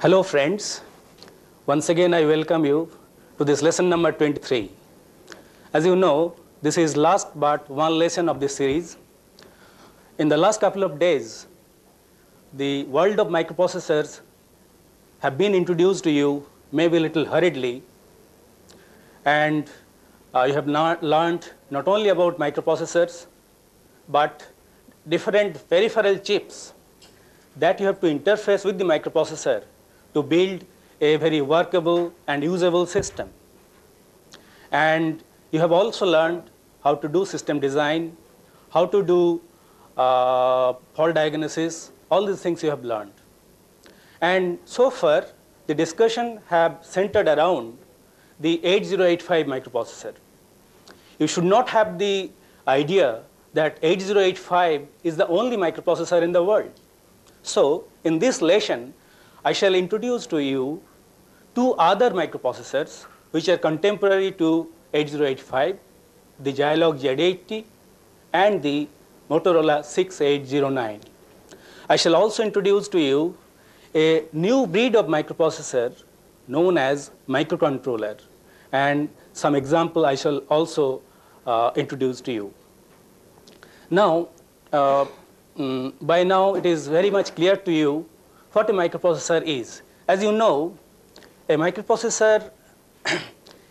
Hello friends, once again I welcome you to this lesson number 23. As you know, this is last but one lesson of this series. In the last couple of days, the world of microprocessors have been introduced to you, maybe a little hurriedly, and you have learned not only about microprocessors, but different peripheral chips that you have to interface with the microprocessor to build a very workable and usable system. And you have also learned how to do system design, how to do fault diagnosis, all these things you have learned. And so far, the discussion have centered around the 8085 microprocessor. You should not have the idea that 8085 is the only microprocessor in the world. So in this lesson, I shall introduce to you two other microprocessors which are contemporary to 8085, the Zilog Z80 and the Motorola 6809. I shall also introduce to you a new breed of microprocessor known as microcontroller, and some example I shall also introduce to you. Now, by now it is very much clear to you what a microprocessor is. As you know, a microprocessor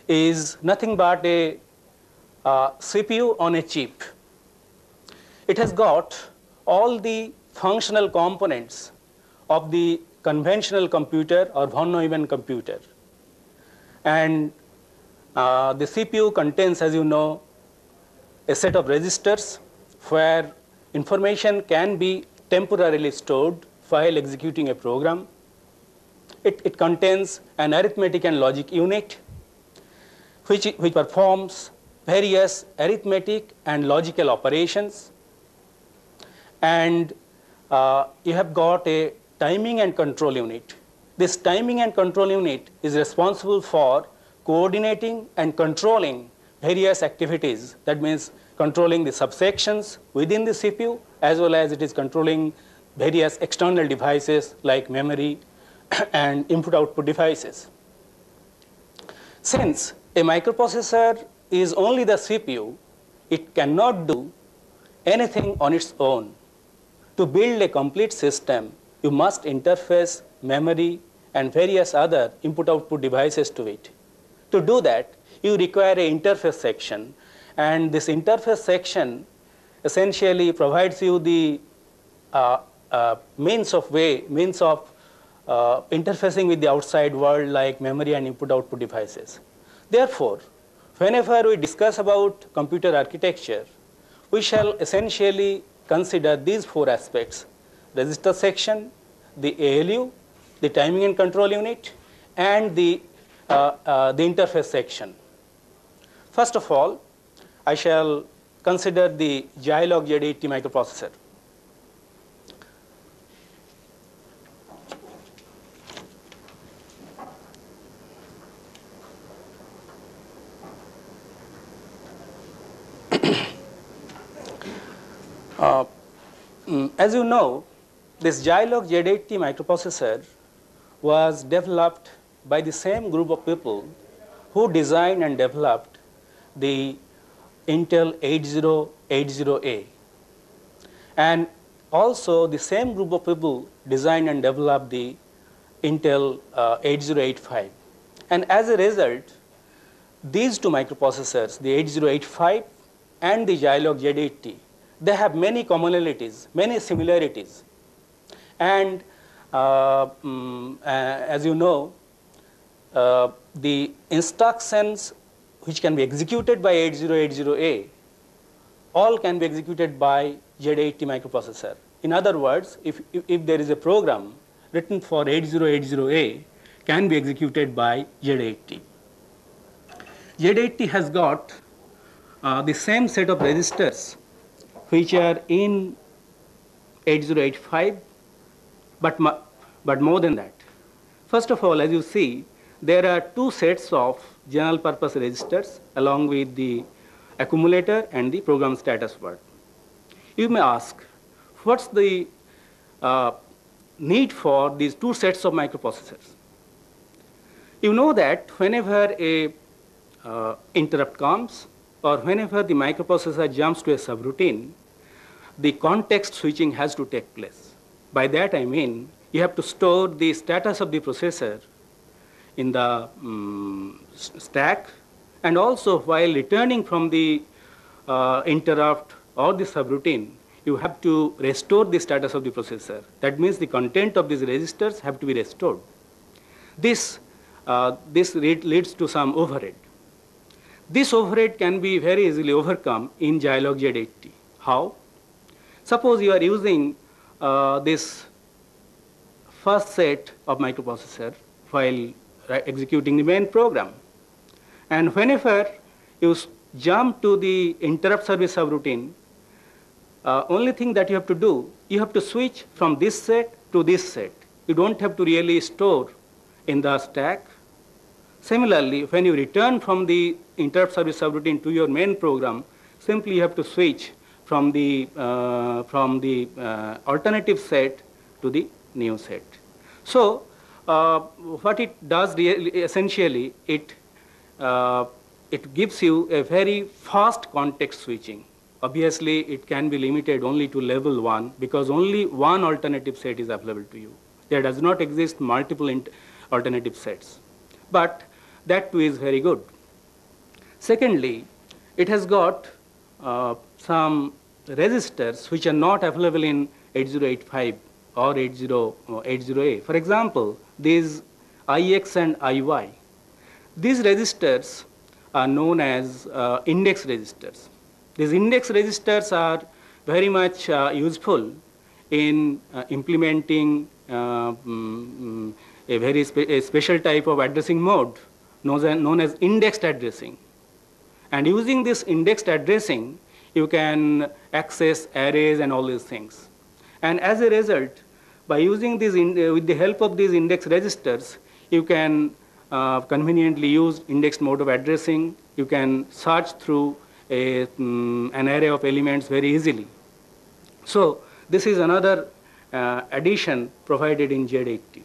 is nothing but a CPU on a chip. It has got all the functional components of the conventional computer or von Neumann computer. And the CPU contains, as you know, a set of registers where information can be temporarily stored while executing a program. It contains an arithmetic and logic unit which performs various arithmetic and logical operations. And you have got a timing and control unit. This timing and control unit is responsible for coordinating and controlling various activities. That means controlling the subsections within the CPU, as well as it is controlling various external devices like memory and input-output devices. Since a microprocessor is only the CPU, it cannot do anything on its own. To build a complete system, you must interface memory and various other input-output devices to it. To do that, you require an interface section, and this interface section essentially provides you the means of interfacing with the outside world like memory and input-output devices. Therefore, whenever we discuss about computer architecture, we shall essentially consider these four aspects: register section, the ALU, the timing and control unit, and the interface section. First of all, I shall consider the Zilog Z80 microprocessor. As you know, this Zilog Z80 microprocessor was developed by the same group of people who designed and developed the Intel 8080A. And also the same group of people designed and developed the Intel 8085. And as a result, these two microprocessors, the 8085 and the Zilog Z80, they have many commonalities, many similarities. And as you know, the instructions which can be executed by 8080A all can be executed by Z80 microprocessor. In other words, if there is a program written for 8080A, can be executed by Z80. Z80 has got the same set of registers which are in 8085, but more than that. First of all, as you see, there are two sets of general purpose registers along with the accumulator and the program status word. You may ask, what's the need for these two sets of microprocessors. You know that whenever a interrupt comes or whenever the microprocessor jumps to a subroutine, the context switching has to take place. By that I mean you have to store the status of the processor in the stack, and also while returning from the interrupt or the subroutine, you have to restore the status of the processor. That means the content of these registers have to be restored. This leads to some overhead. This overhead can be very easily overcome in Zilog Z80. How? Suppose you are using this first set of microprocessor while executing the main program. And whenever you jump to the interrupt service subroutine, only thing that you have to do, you have to switch from this set to this set. You don't have to really store in the stack. Similarly, when you return from the interrupt service subroutine to your main program, simply you have to switch from the alternative set to the new set. So what it does really, essentially, it gives you a very fast context switching. Obviously, it can be limited only to level 1 because only one alternative set is available to you. There does not exist multiple alternative sets. But that too is very good. Secondly, it has got some registers which are not available in 8085 or 8080A. For example, these IX and IY. These registers are known as index registers. These index registers are very much useful in implementing a very special type of addressing mode known as indexed addressing. And using this indexed addressing, you can access arrays and all these things. And as a result, by using these with the help of these index registers, you can conveniently use indexed mode of addressing. You can search through an array of elements very easily. So this is another addition provided in Z80.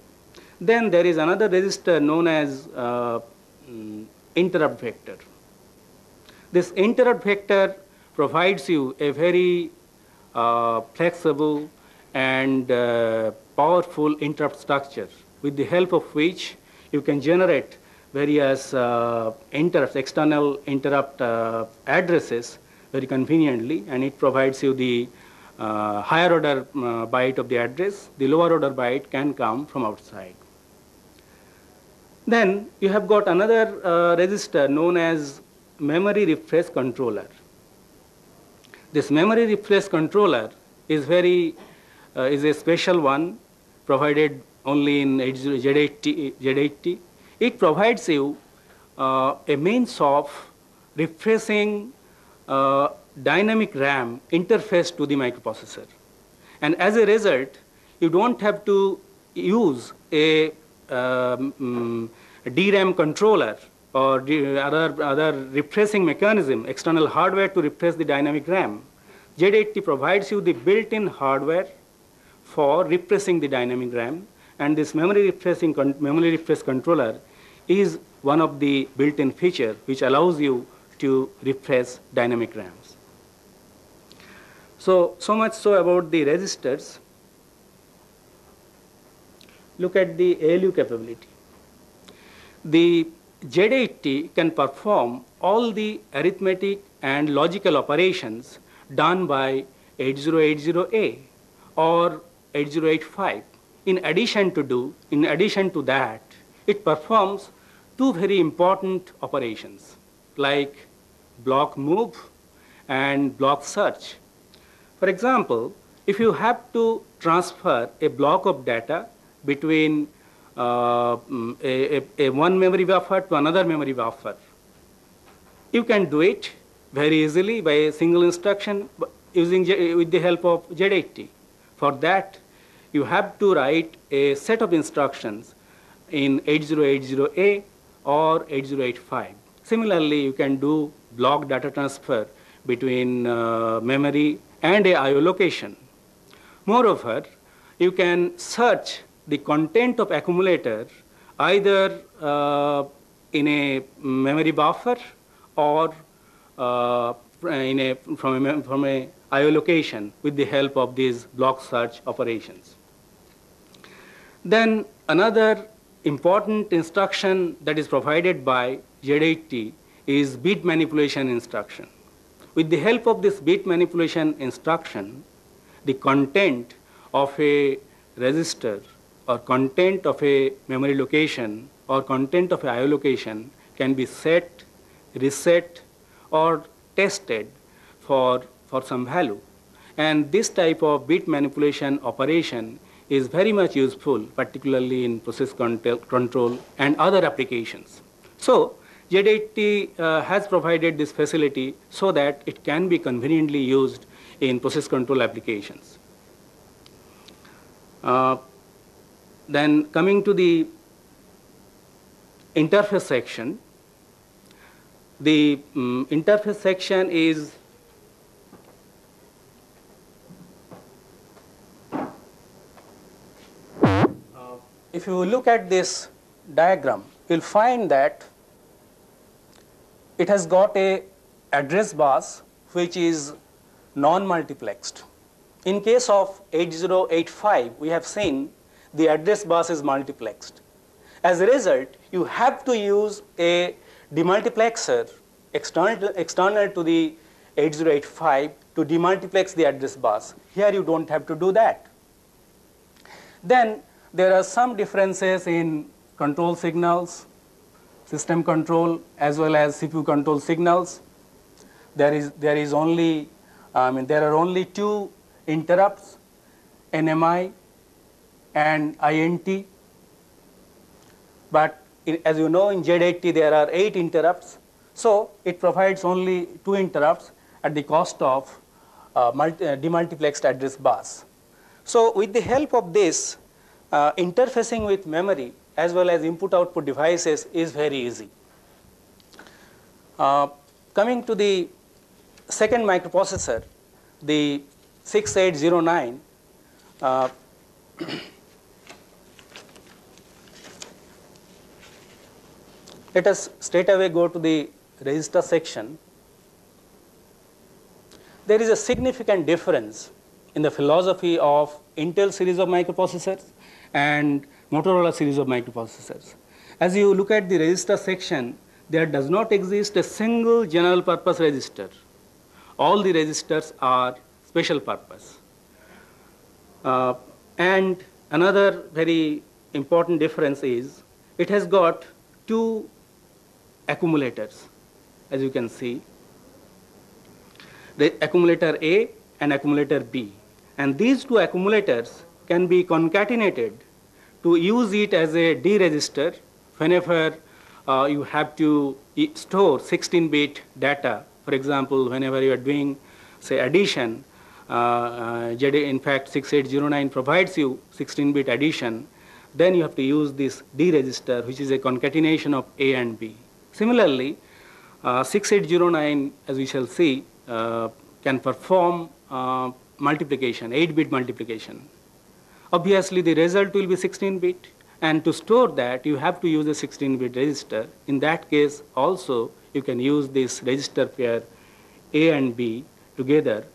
Then there is another register known as interrupt vector. This interrupt vector provides you a very flexible and powerful interrupt structure with the help of which you can generate various interrupts, external interrupt addresses very conveniently, and it provides you the higher order byte of the address. The lower order byte can come from outside. Then you have got another register known as memory refresh controller. This memory refresh controller is is a special one provided only in Z80. It provides you a means of refreshing dynamic RAM interface to the microprocessor. And as a result, you don't have to use a DRAM controller or other refreshing mechanism, external hardware to refresh the dynamic RAM. Z80 provides you the built-in hardware for refreshing the dynamic RAM, and this memory refresh controller is one of the built-in features which allows you to refresh dynamic RAMs. So much so about the registers. Look at the ALU capability. The Z80 can perform all the arithmetic and logical operations done by 8080A or 8085. In addition to that, it performs two very important operations like block move and block search. For example, if you have to transfer a block of data between one memory buffer to another memory buffer, you can do it very easily by a single instruction with the help of Z80. For that, you have to write a set of instructions in 8080A or 8085. Similarly, you can do block data transfer between memory and a IO location. Moreover, you can search the content of accumulator either in a memory buffer or from a IO location with the help of these block search operations. Then another important instruction that is provided by Z80 is bit manipulation instruction. With the help of this bit manipulation instruction, the content of a register or content of a memory location or content of a IO location can be set, reset, or tested for some value. And this type of bit manipulation operation is very much useful, particularly in process control and other applications. So Z80 has provided this facility so that it can be conveniently used in process control applications. Then coming to the interface section, the interface section is if you look at this diagram, you'll find that it has got a address bus which is non-multiplexed. In case of 8085, we have seen the address bus is multiplexed. As a result, you have to use a demultiplexer external to the 8085 to demultiplex the address bus. Here you don't have to do that. Then there are some differences in control signals, system control, as well as CPU control signals. There are only two interrupts, NMI and INT. But as you know, in Z80 there are 8 interrupts. So it provides only 2 interrupts at the cost of demultiplexed address bus. So with the help of this, interfacing with memory as well as input-output devices is very easy. Coming to the second microprocessor, the 6809, let us straight away go to the register section. There is a significant difference in the philosophy of Intel series of microprocessors and Motorola series of microprocessors. As you look at the register section, there does not exist a single general purpose register. All the registers are special purpose. And another very important difference is it has got 2 accumulators, as you can see, the accumulator A and accumulator B. And these 2 accumulators can be concatenated to use it as a D register whenever you have to store 16-bit data. For example, whenever you are doing, say, addition, in fact 6809 provides you 16-bit addition, then you have to use this D register, which is a concatenation of A and B. Similarly, 6809, as we shall see, can perform multiplication, 8-bit multiplication. Obviously, the result will be 16-bit, and to store that, you have to use a 16-bit register. In that case, also, you can use this register pair A and B together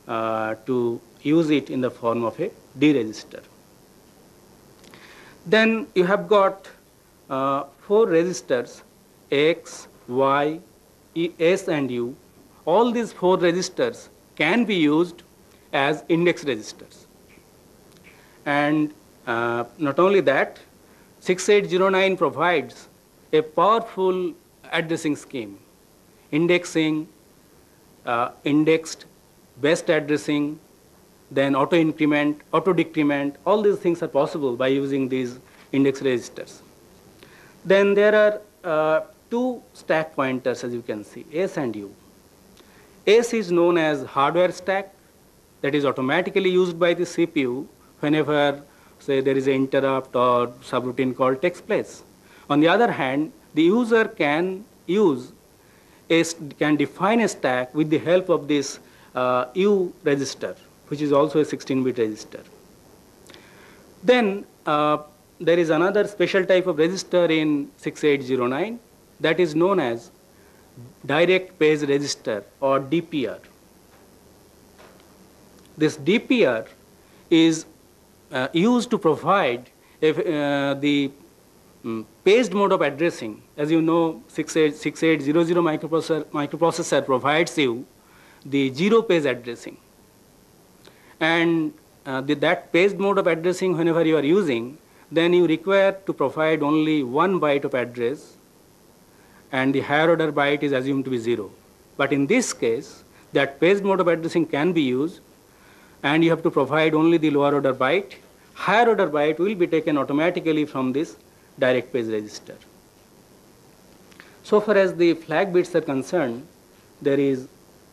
to use it in the form of a D register. Then you have got 4 registers, X, Y, S, and U. All these 4 registers can be used as index registers. And not only that, 6809 provides a powerful addressing scheme, indexing, indexed, best addressing, then auto increment, auto decrement. All these things are possible by using these index registers. Then there are 2 stack pointers, as you can see, S and U. S is known as hardware stack, that is automatically used by the CPU whenever, say, there is an interrupt or subroutine call takes place. On the other hand, the user can define a stack with the help of this U register, which is also a 16-bit register. Then there is another special type of resistor in 6809 that is known as direct phase resistor or DPR. This DPR is used to provide the paged mode of addressing. As you know, 6800 microprocessor provides you the zero page addressing. And that paged mode of addressing, whenever you are using, then you require to provide only 1 byte of address, and the higher order byte is assumed to be 0. But in this case, that paged mode of addressing can be used, and you have to provide only the lower order byte. Higher order byte will be taken automatically from this direct phase register. So far as the flag bits are concerned, there is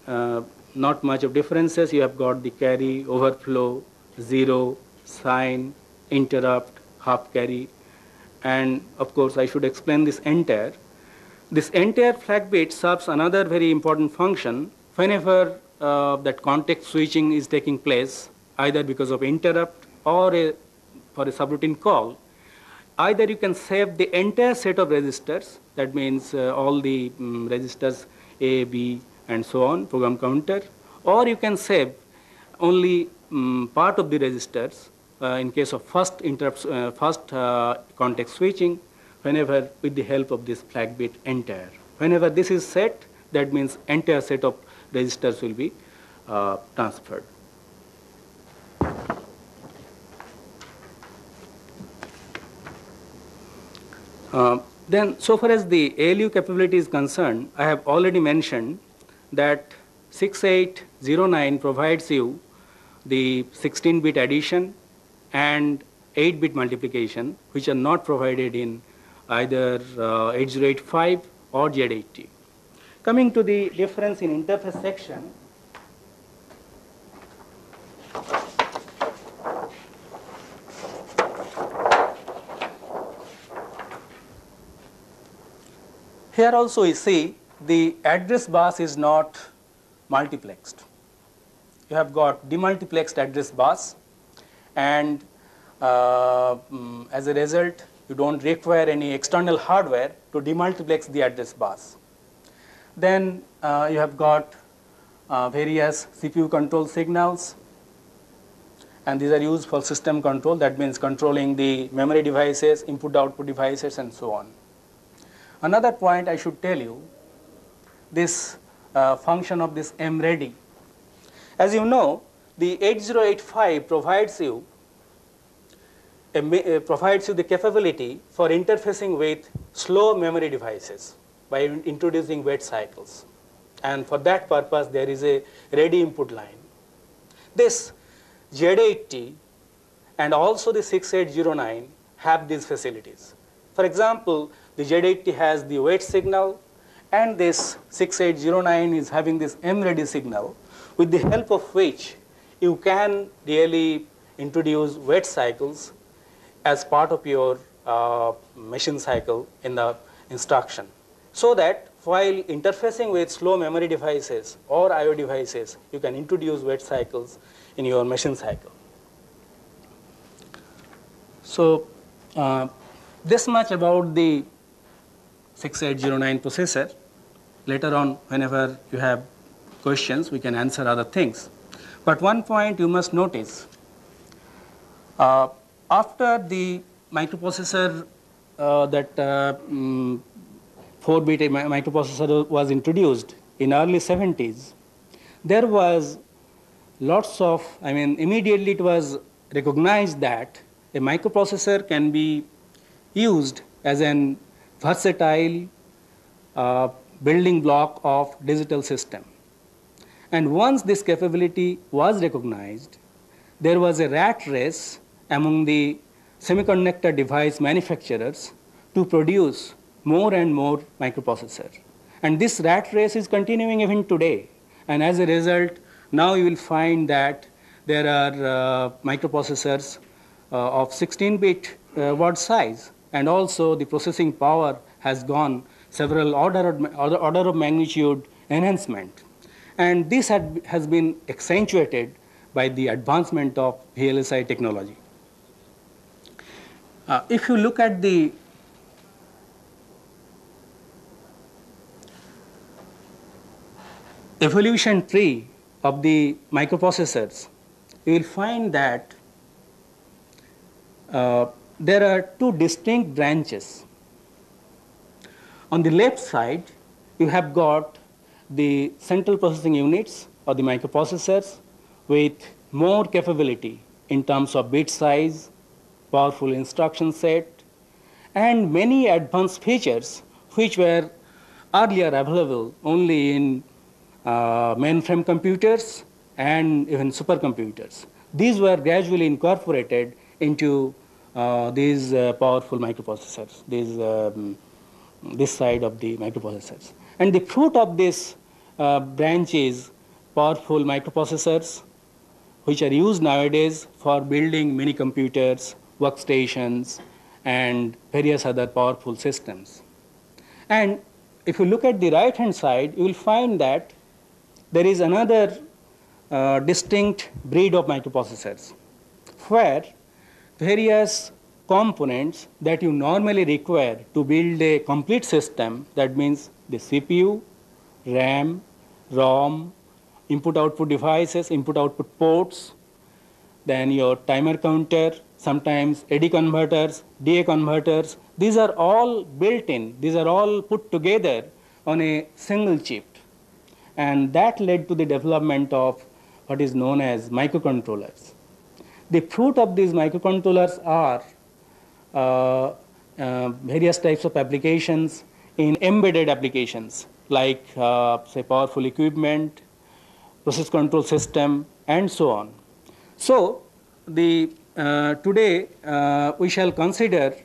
not much of differences. You have got the carry, overflow, zero, sign, interrupt, half carry, and of course I should explain this entire. This entire flag bit serves another very important function whenever that context switching is taking place, either because of interrupt or for a subroutine call. Either you can save the entire set of registers, that means all the registers A, B, and so on, program counter, or you can save only part of the registers in case of first context switching, whenever with the help of this flag bit entire. Whenever this is set, that means entire set of registers will be transferred. Then, so far as the ALU capability is concerned, I have already mentioned that 6809 provides you the 16-bit addition and 8-bit multiplication, which are not provided in either 8085 or Z80. Coming to the difference in interface section, here also you see the address bus is not multiplexed. You have got demultiplexed address bus, and as a result, you don't require any external hardware to demultiplex the address bus. Then you have got various CPU control signals, and these are used for system control. That means controlling the memory devices, input-output devices, and so on. Another point I should tell you, this function of this mReady. As you know, the 8085 provides you the capability for interfacing with slow memory devices by introducing wait cycles. And for that purpose, there is a ready input line. This Z80 and also the 6809 have these facilities. For example, the Z80 has the wait signal, and this 6809 is having this mReady signal, with the help of which you can really introduce wait cycles as part of your machine cycle in the instruction, so that while interfacing with slow memory devices or I/O devices, you can introduce wait cycles in your machine cycle. So this much about the 6809 processor. Later on, whenever you have questions, we can answer other things. But one point you must notice, after the microprocessor, that 4-bit microprocessor was introduced in early 70s, there was lots of, immediately it was recognized that a microprocessor can be used as an versatile building block of digital system. And once this capability was recognized, there was a rat race among the semiconductor device manufacturers to produce more and more microprocessors. And this rat race is continuing even today. And as a result, now you will find that there are microprocessors of 16-bit word size, and also the processing power has gone several order of magnitude enhancement. And this has been accentuated by the advancement of VLSI technology. If you look at the evolution tree of the microprocessors, you will find that there are two distinct branches. On the left side, you have got the central processing units or the microprocessors with more capability in terms of bit size, powerful instruction set, and many advanced features which were earlier available only in mainframe computers and even supercomputers. These were gradually incorporated into these powerful microprocessors, this side of the microprocessors. And the fruit of this branch is powerful microprocessors, which are used nowadays for building mini computers, workstations, and various other powerful systems. And if you look at the right-hand side, you will find that there is another distinct breed of microprocessors, where various components that you normally require to build a complete system, that means the CPU, RAM, ROM, input-output devices, input-output ports, then your timer counter, sometimes AD converters, DA converters. These are all built in. These are all put together on a single chip. And that led to the development of what is known as microcontrollers. The fruit of these microcontrollers are various types of applications in embedded applications like, say, powerful equipment, process control system, and so on. So, today we shall consider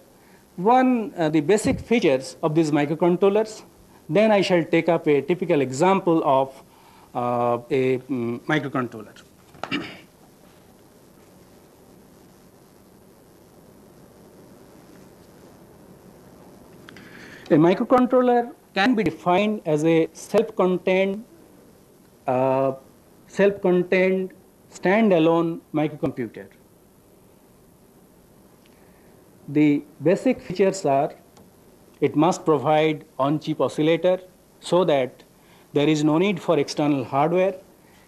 the basic features of these microcontrollers. Then I shall take up a typical example of a microcontroller. A microcontroller can be defined as a self-contained standalone microcomputer. The basic features are: it must provide on-chip oscillator so that there is no need for external hardware.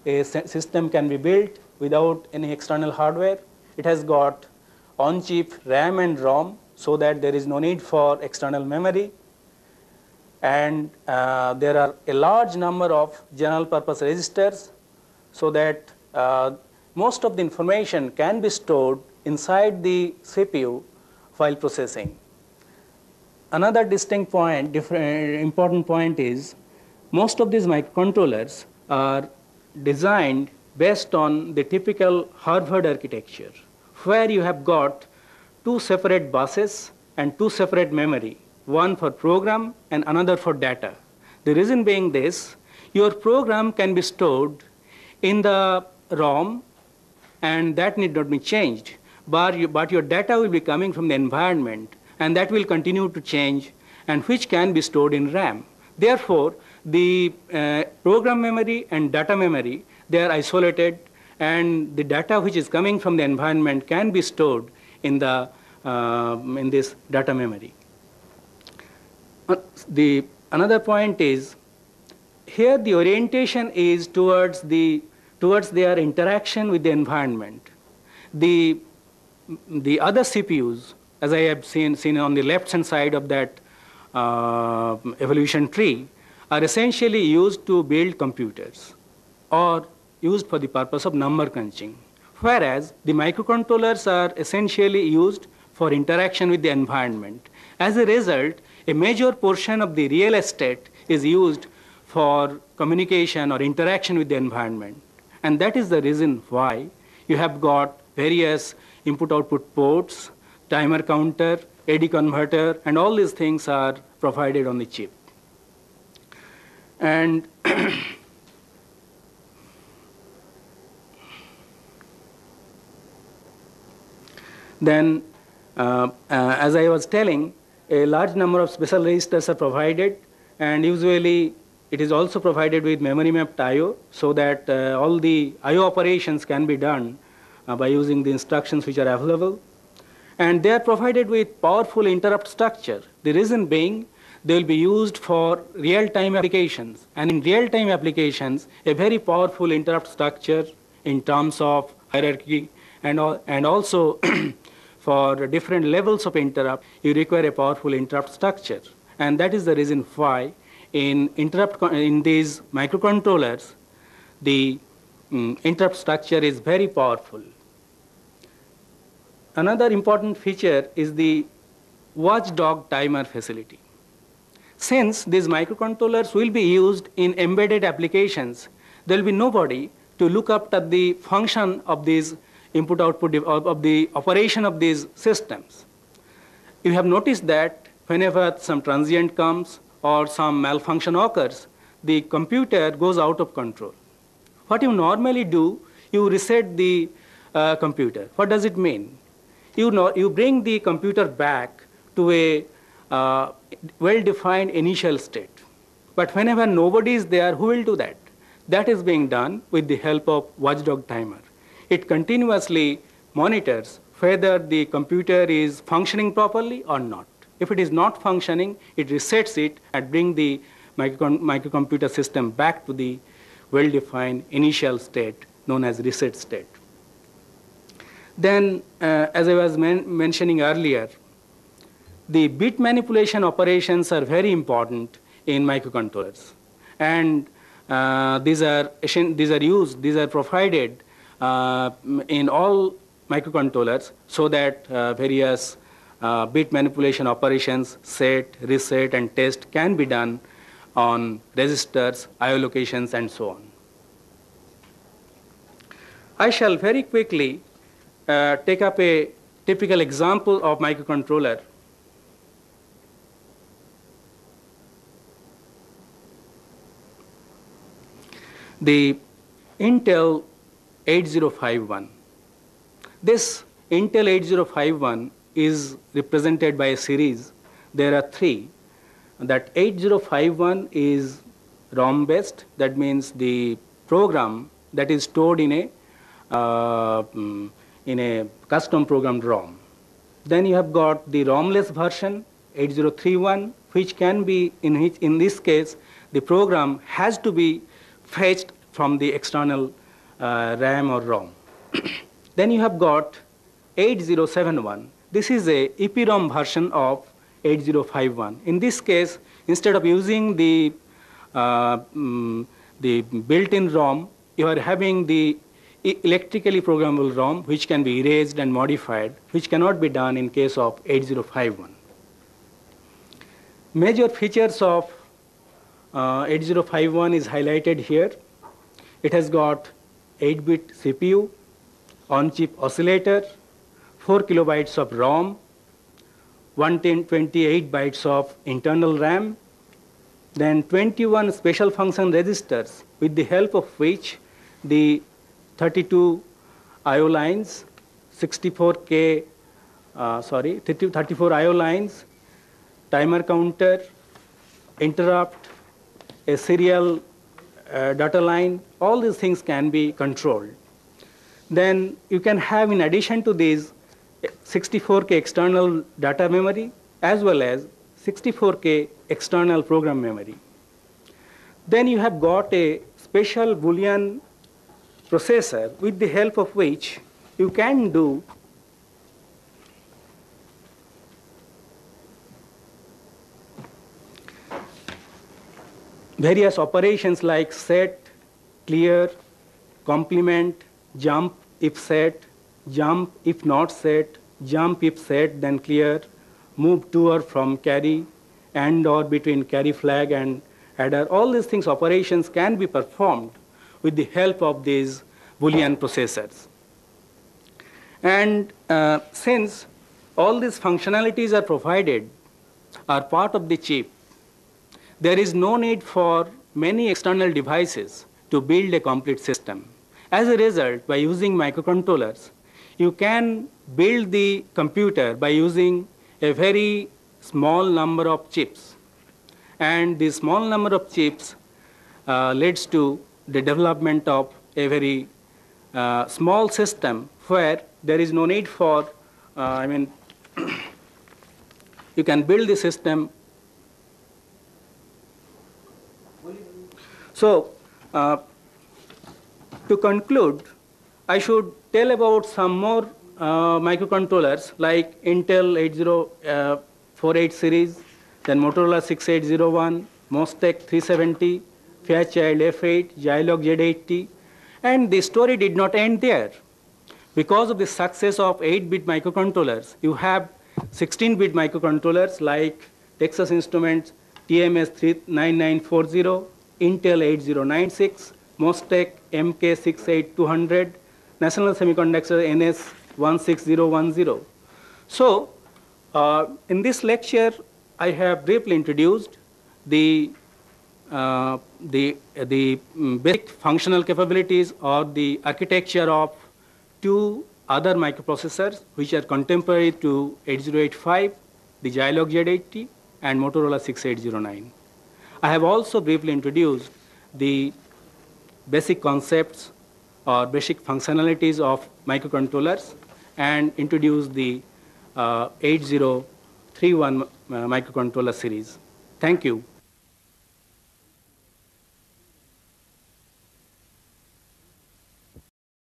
A system can be built without any external hardware. It has got on-chip RAM and ROM so that there is no need for external memory. And there are a large number of general purpose registers so that most of the information can be stored inside the CPU while processing. Another distinct point, important point is most of these microcontrollers are designed based on the typical Harvard architecture, where you have got two separate buses and two separate memory, one for program and another for data. The reason being this: your program can be stored in the ROM and that need not be changed, but your data will be coming from the environment and that will continue to change, and which can be stored in RAM. Therefore, the program memory and data memory, they are isolated, and the data which is coming from the environment can be stored in this data memory. Another point is, here the orientation is towards their interaction with the environment. The other CPUs, as I have seen on the left-hand side of that evolution tree, are essentially used to build computers or used for the purpose of number crunching, whereas the microcontrollers are essentially used for interaction with the environment. As a result, a major portion of the real estate is used for communication or interaction with the environment. And that is the reason why you have got various input-output ports, timer counter, AD converter, and all these things are provided on the chip. And then, as I was telling, a large number of special registers are provided, and usually it is also provided with memory mapped I/O, so that all the I/O operations can be done by using the instructions which are available. And they are provided with powerful interrupt structure. The reason being, they will be used for real-time applications. And in real-time applications, a very powerful interrupt structure in terms of hierarchy and also for different levels of interrupt, you require a powerful interrupt structure. And that is the reason why in these microcontrollers, the interrupt structure is very powerful. Another important feature is the watchdog timer facility. Since these microcontrollers will be used in embedded applications, there will be nobody to look up at the function of these input-output of the operation of these systems. You have noticed that whenever some transient comes or some malfunction occurs, the computer goes out of control. What you normally do, you reset the computer. What does it mean? You bring the computer back to a well-defined initial state. But whenever nobody is there, who will do that? That is being done with the help of watchdog timer. It continuously monitors whether the computer is functioning properly or not. If it is not functioning, it resets it and brings the microcomputer system back to the well-defined initial state known as reset state. Then, as I was mentioning earlier, the bit manipulation operations are very important in microcontrollers. And these are provided in all microcontrollers so that various bit manipulation operations, set, reset, and test can be done on registers, IO locations, and so on. I shall very quickly take up a typical example of microcontroller. The Intel 8051. This Intel 8051 is represented by a series. There are three. That 8051 is ROM based. That means the program that is stored in a custom programmed ROM. Then you have got the ROM-less version 8031, which can be in this case the program has to be fetched from the external RAM or ROM. Then you have got 8071. This is a EPROM version of 8051. In this case, instead of using the built-in ROM, you are having the electrically programmable ROM, which can be erased and modified, which cannot be done in case of 8051. Major features of 8051 is highlighted here. It has got 8-bit CPU, on-chip oscillator, 4 kilobytes of ROM, 128 bytes of internal RAM, then 21 special function registers, with the help of which the 32 IO lines, 34 IO lines, timer counter, interrupt, a serial data line, all these things can be controlled. Then you can have, in addition to these, 64K external data memory as well as 64K external program memory. Then you have got a special Boolean processor with the help of which you can do various operations like set, clear, complement, jump if set, jump if not set, jump if set, then clear, move to or from carry, and or between carry flag and adder. All these things, operations can be performed with the help of these Boolean processors. And since all these functionalities are provided, are part of the chip, there is no need for many external devices to build a complete system. As a result, by using microcontrollers, you can build the computer by using a very small number of chips. And the small number of chips leads to the development of a very small system where there is no need for you can build the system. So, to conclude, I should tell about some more microcontrollers like Intel 8048 series, then Motorola 6801, Mostek 370, Fairchild F8, Zilog Z80, and the story did not end there. Because of the success of 8-bit microcontrollers, you have 16-bit microcontrollers like Texas Instruments TMS 9940, Intel 8096, Mostek MK68200, National Semiconductor NS 16010. So, in this lecture, I have briefly introduced the basic functional capabilities or the architecture of two other microprocessors which are contemporary to 8085, the Zilog Z80 and Motorola 6809. I have also briefly introduced the basic concepts or basic functionalities of microcontrollers and introduced the 8031 microcontroller series. Thank you.